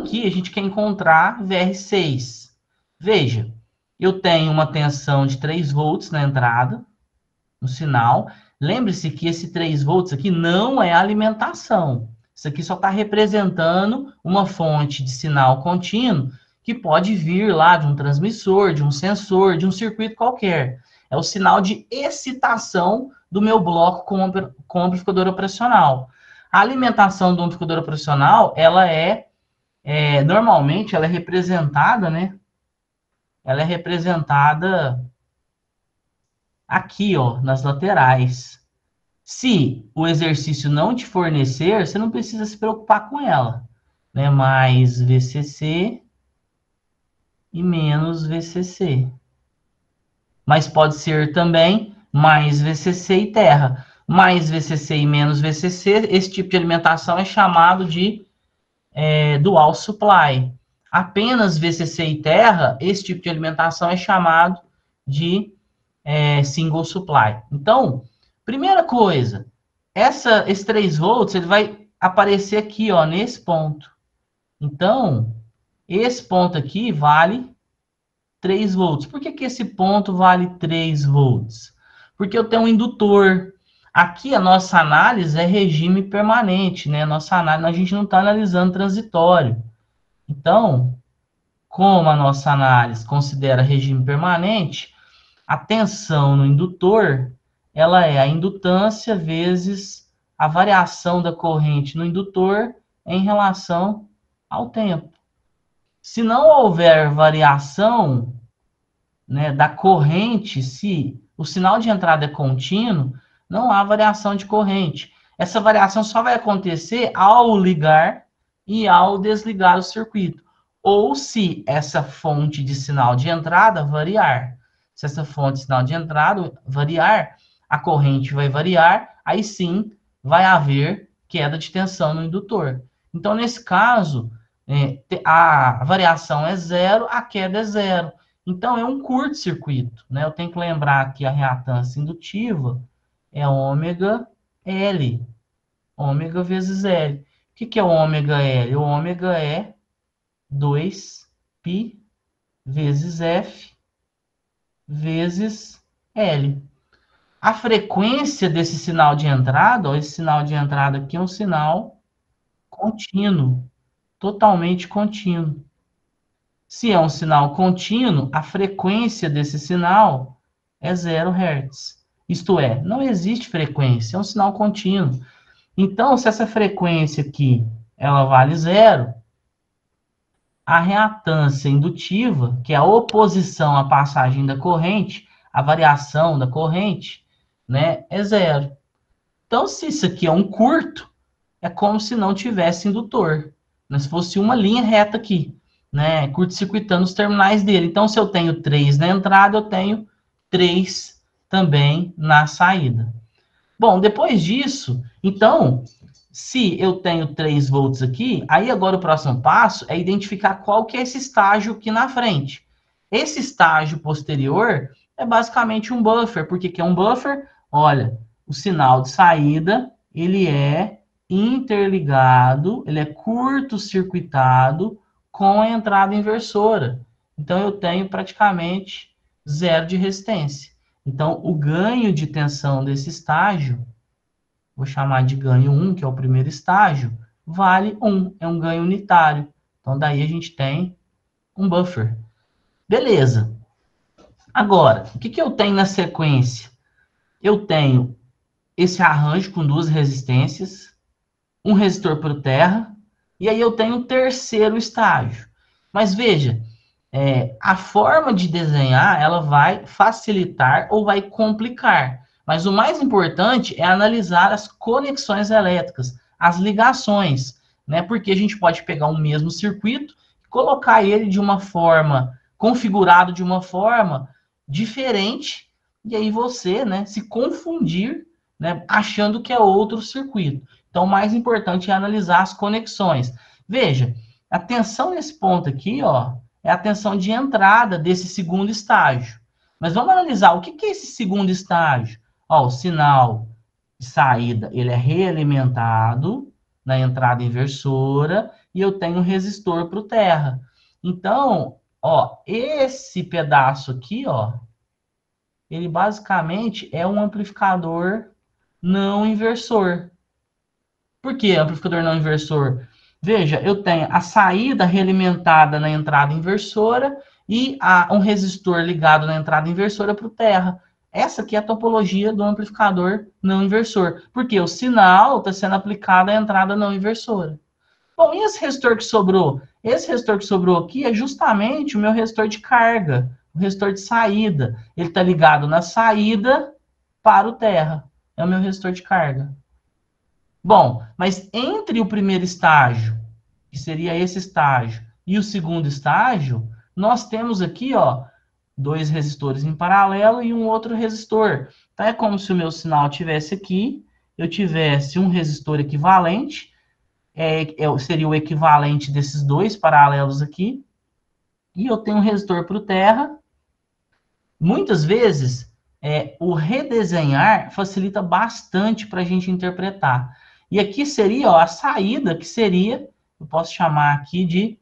aqui a gente quer encontrar VR6. Veja, eu tenho uma tensão de 3 volts na entrada, no sinal. Lembre-se que esse 3 volts aqui não é alimentação. Isso aqui só está representando uma fonte de sinal contínuo que pode vir lá de um transmissor, de um sensor, de um circuito qualquer. É o sinal de excitação do meu bloco com amplificador operacional. A alimentação do amplificador operacional, ela normalmente ela é representada, né? Ela é representada aqui, ó, nas laterais. Se o exercício não te fornecer, você não precisa se preocupar com ela, né? Mais VCC e menos VCC. Mas pode ser também mais VCC e terra. Mais VCC e menos VCC, esse tipo de alimentação é chamado de dual supply. Apenas VCC e terra, esse tipo de alimentação é chamado de single supply. Então, primeira coisa, esse 3 volts ele vai aparecer aqui, ó, nesse ponto. Então, esse ponto aqui vale 3 volts. Por que esse ponto vale 3 volts? Porque eu tenho um indutor. Aqui a nossa análise é regime permanente, né? Nossa análise, a gente não está analisando transitório. Então, como a nossa análise considera regime permanente, a tensão no indutor, ela é a indutância vezes a variação da corrente no indutor em relação ao tempo. Se não houver variação, né, da corrente, se o sinal de entrada é contínuo, não há variação de corrente. Essa variação só vai acontecer ao ligar e ao desligar o circuito. Ou se essa fonte de sinal de entrada variar. Se essa fonte de sinal de entrada variar, a corrente vai variar, aí sim vai haver queda de tensão no indutor. Então, nesse caso, a variação é zero, a queda é zero. Então, é um curto-circuito, né? Eu tenho que lembrar que a reatância indutiva é ômega L, ômega vezes L. O que é o ômega L? O ômega é 2π vezes F vezes L. A frequência desse sinal de entrada, ó, esse sinal de entrada aqui é um sinal contínuo, totalmente contínuo. Se é um sinal contínuo, a frequência desse sinal é 0 Hz. Isto é, não existe frequência, é um sinal contínuo. Então, se essa frequência aqui ela vale 0, a reatância indutiva, que é a oposição à passagem da corrente, a variação da corrente, né, é 0. Então, se isso aqui é um curto, é como se não tivesse indutor, né? Se fosse uma linha reta aqui, né, curto-circuitando os terminais dele. Então, se eu tenho 3 na entrada, eu tenho 3 também na saída. Bom, depois disso, então, se eu tenho 3 volts aqui, aí agora o próximo passo é identificar qual que é esse estágio aqui na frente. Esse estágio posterior é basicamente um buffer. Por que é um buffer? Olha, o sinal de saída, ele é interligado, ele é curto-circuitado com a entrada inversora. Então, eu tenho praticamente zero de resistência. Então, o ganho de tensão desse estágio, vou chamar de ganho 1, que é o primeiro estágio, vale 1, é um ganho unitário. Então, daí a gente tem um buffer. Beleza. Agora, o que eu tenho na sequência? Eu tenho esse arranjo com 2 resistências, um resistor por terra, e aí eu tenho um terceiro estágio. Mas veja, a forma de desenhar, ela vai facilitar ou vai complicar. Mas o mais importante é analisar as conexões elétricas, as ligações, né? Porque a gente pode pegar um mesmo circuito e colocar ele de uma forma, configurado de uma forma diferente, e aí você, né, se confundir, né, achando que é outro circuito. Então, o mais importante é analisar as conexões. Veja, a tensão nesse ponto aqui, ó, é a tensão de entrada desse segundo estágio. Mas vamos analisar o que é esse segundo estágio. Ó, o sinal de saída ele é realimentado na entrada inversora e eu tenho um resistor para o terra. Então, ó, esse pedaço aqui, ó, ele basicamente é um amplificador não inversor. Por que amplificador não inversor? Veja, eu tenho a saída realimentada na entrada inversora e um resistor ligado na entrada inversora para o terra. Essa aqui é a topologia do amplificador não inversor, porque o sinal está sendo aplicado à entrada não inversora. Bom, e esse resistor que sobrou? Esse resistor que sobrou aqui é justamente o meu resistor de carga, o resistor de saída. Ele está ligado na saída para o terra. É o meu resistor de carga. Bom, mas entre o primeiro estágio, que seria esse estágio, e o segundo estágio, nós temos aqui, ó, dois resistores em paralelo e um outro resistor. Então, é como se o meu sinal tivesse aqui, eu tivesse um resistor equivalente, seria o equivalente desses dois paralelos aqui, e eu tenho um resistor para o terra. Muitas vezes, o redesenhar facilita bastante para a gente interpretar. E aqui seria, ó, a saída, que seria, eu posso chamar aqui de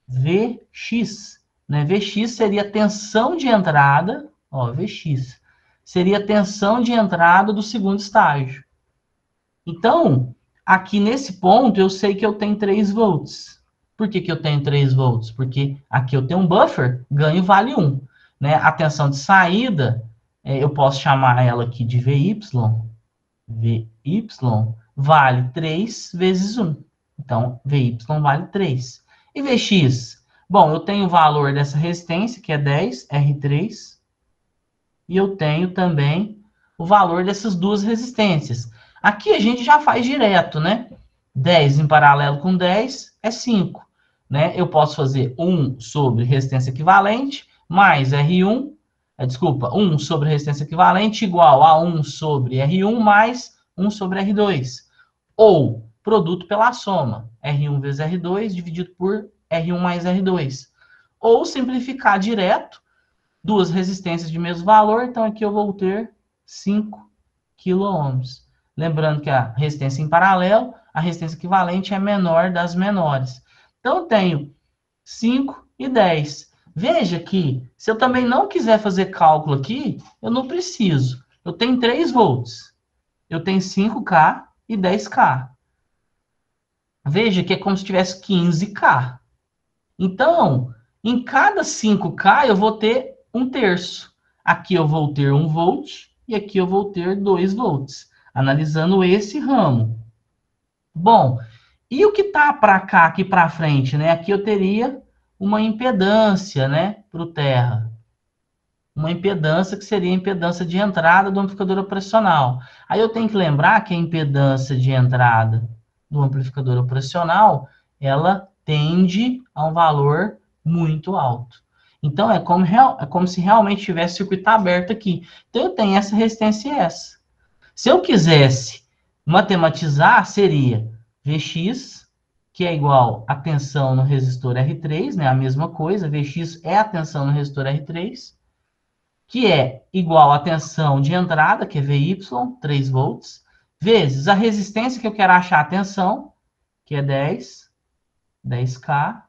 Vx. Né? Vx seria a tensão de entrada, ó, Vx, seria a tensão de entrada do segundo estágio. Então, aqui nesse ponto, eu sei que eu tenho 3 volts. Por que eu tenho 3 volts? Porque aqui eu tenho um buffer, ganho vale 1. Né? A tensão de saída, eu posso chamar ela aqui de Vy. Vy vale 3 vezes 1. Então, Vy vale 3. E Vx? Bom, eu tenho o valor dessa resistência, que é 10, R3. E eu tenho também o valor dessas duas resistências. Aqui a gente já faz direto, né? 10 em paralelo com 10 é 5. Né? Eu posso fazer 1 sobre resistência equivalente mais R1, desculpa, 1 sobre resistência equivalente igual a 1 sobre R1 mais 1 sobre R2. Ou produto pela soma, R1 vezes R2 dividido por R1 mais R2. Ou simplificar direto, duas resistências de mesmo valor, então aqui eu vou ter 5 kΩ. Lembrando que a resistência em paralelo, a resistência equivalente é a menor das menores. Então eu tenho 5 e 10. Veja que, se eu também não quiser fazer cálculo aqui, eu não preciso. Eu tenho 3 volts. Eu tenho 5K e 10K. Veja que é como se tivesse 15K. Então, em cada 5K eu vou ter 1/3. Aqui eu vou ter 1 volt e aqui eu vou ter 2 volts. Analisando esse ramo. Bom, e o que está para cá, aqui para frente, né? Aqui eu teria uma impedância, né, para o terra. Uma impedância que seria a impedância de entrada do amplificador operacional. Aí eu tenho que lembrar que a impedância de entrada do amplificador operacional, ela tende a um valor muito alto. Então, é como se realmente tivesse circuito aberto aqui. Então, eu tenho essa resistência e essa. Se eu quisesse matematizar, seria Vx, que é igual a tensão no resistor R3, né? A mesma coisa, Vx é a tensão no resistor R3, que é igual à tensão de entrada, que é Vy, 3 volts, vezes a resistência que eu quero achar a tensão, que é 10K,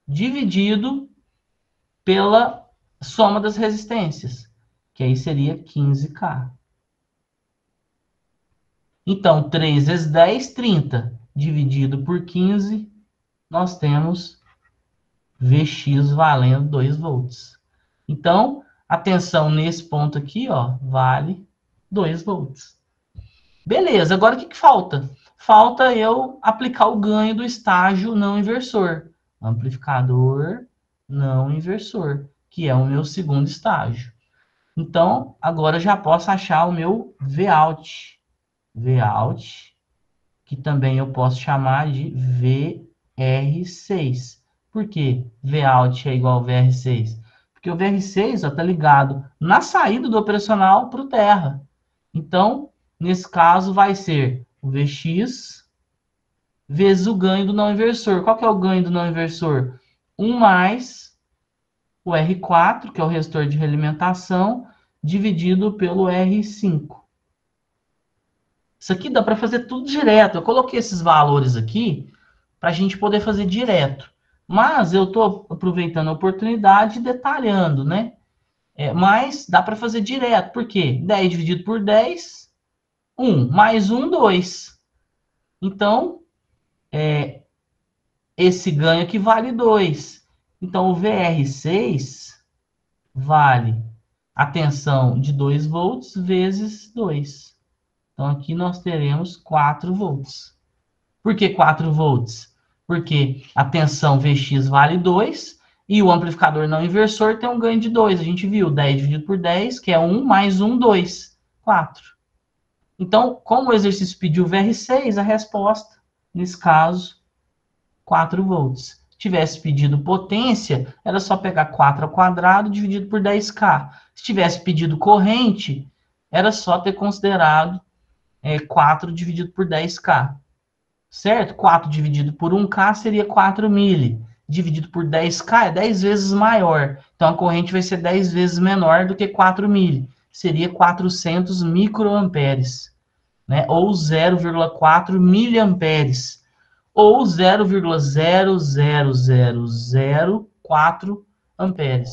dividido pela soma das resistências, que aí seria 15K. Então, 3 vezes 10, 30. Dividido por 15, nós temos Vx valendo 2 volts. Então, a tensão nesse ponto aqui, ó, vale 2 volts. Beleza, agora o que falta? Falta eu aplicar o ganho do estágio não inversor. Amplificador não inversor, que é o meu segundo estágio. Então, agora eu já posso achar o meu Vout. Vout, que também eu posso chamar de VR6. Por que Vout é igual a VR6? Porque o VR6 está ligado na saída do operacional para o terra. Então, nesse caso, vai ser o Vx vezes o ganho do não inversor. Qual que é o ganho do não inversor? 1 mais o R4, que é o resistor de realimentação, dividido pelo R5. Isso aqui dá para fazer tudo direto. Eu coloquei esses valores aqui para a gente poder fazer direto. Mas eu estou aproveitando a oportunidade e detalhando, né? Mas dá para fazer direto. Por quê? 10 dividido por 10, 1. Mais 1, 2. Então, esse ganho aqui vale 2. Então, o VR6 vale a tensão de 2 volts vezes 2. Então, aqui nós teremos 4 volts. Por que 4 volts? Porque a tensão Vx vale 2 e o amplificador não inversor tem um ganho de 2. A gente viu 10 dividido por 10, que é 1, mais 1, 2. 4. Então, como o exercício pediu VR6, a resposta, nesse caso, 4 volts. Se tivesse pedido potência, era só pegar 4 ao quadrado dividido por 10K. Se tivesse pedido corrente, era só ter considerado 4 dividido por 10K. Certo? 4 dividido por 1K seria 4 mili. Dividido por 10K é 10 vezes maior. Então, a corrente vai ser 10 vezes menor do que 4 mili. Seria 400 microamperes, né? Ou 0,4 miliamperes. Ou 0,00004 amperes.